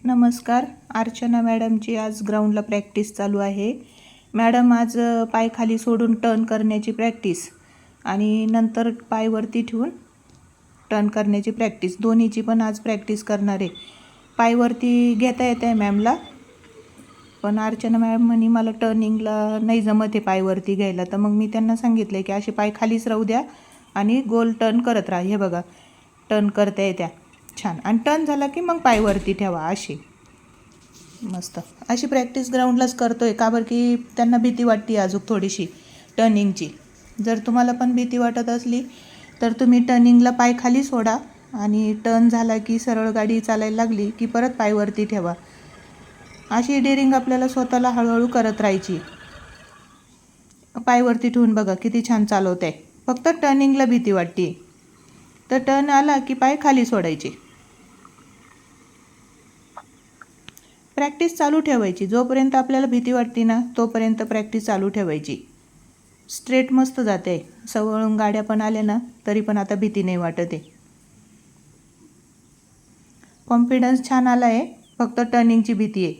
नमस्कार. अर्चना मॅडमची आज ग्राउंडला प्रॅक्टिस चालू आहे. मॅडम आज पाय खाली सोडून टर्न करण्याची प्रॅक्टिस आणि नंतर पाय वरती ठेवून टर्न करण्याची प्रॅक्टिस, दोन्हीची पण आज प्रॅक्टिस करणार आहे. पाय वरती घेता येत आहे मॅमला, पण अर्चना मॅडम म्हणे मला टर्निंगला नाही जमत आहे पाय वरती घ्यायला. तर मग मी त्यांना सांगितलं की असे पाय खालीच राहू द्या आणि गोल टर्न करत राहा. हे बघा, टर्न करता येत्या छान. आणि टर्न झाला की मग पाय वरती ठेवा. अशी मस्त अशी प्रॅक्टिस ग्राउंडलाच करतो आहे. का बरं की त्यांना भीती वाटते अजून थोडीशी टर्निंगची. जर तुम्हाला पण भीती वाटत असली तर तुम्ही टर्निंगला पाय खाली सोडा आणि टर्न झाला की सरळ गाडी चालायला लागली की परत पाय वरती ठेवा. अशी डेअरिंग आपल्याला स्वतःला हळूहळू करत राहायची. पाय वरती ठेवून बघा किती छान चालवत आहे. फक्त टर्निंगला भीती वाटते, तर टर्न आला की पाय खाली सोडायचे. प्रॅक्टिस चालू ठेवायची. जोपर्यंत आपल्याला भीती वाटते ना तोपर्यंत प्रॅक्टिस चालू ठेवायची. स्ट्रेट मस्त जाते. सवळून गाड्या पण आल्या ना तरी पण आता भीती नाही वाटत आहे. कॉन्फिडन्स छान आला आहे, फक्त टर्निंगची भीती आहे.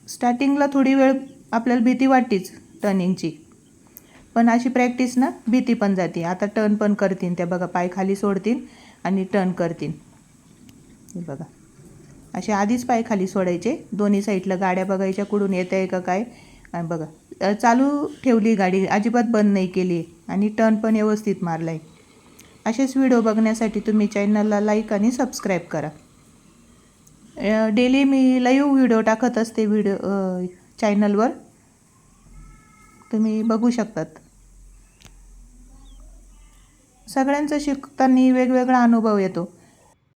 स्टार्टिंगला थोडी वेळ आपल्याला भीती वाटतेच टर्निंगची, पण अशी प्रॅक्टिस ना भीती पण जाते. आता टर्न पण करतील त्या बघा, पाय खाली सोडतील आणि टर्न करतील. हे बघा, असे आधीच पाय खाली सोडायचे. दोन्ही साईडला गाड्या बघायच्या कुठून येत आहे का काय. आणि बघा चालू ठेवली गाडी, अजिबात बंद नाही केली आणि टर्न पण व्यवस्थित मारला आहे. असेच व्हिडिओ बघण्यासाठी तुम्ही चॅनलला लाईक आणि सबस्क्राईब करा. डेली मी लाईव्ह व्हिडिओ टाकत असते चॅनलवर, तुम्ही बघू शकतात. सगळ्यांचा शिकताना वेगवेगळा अनुभव येतो.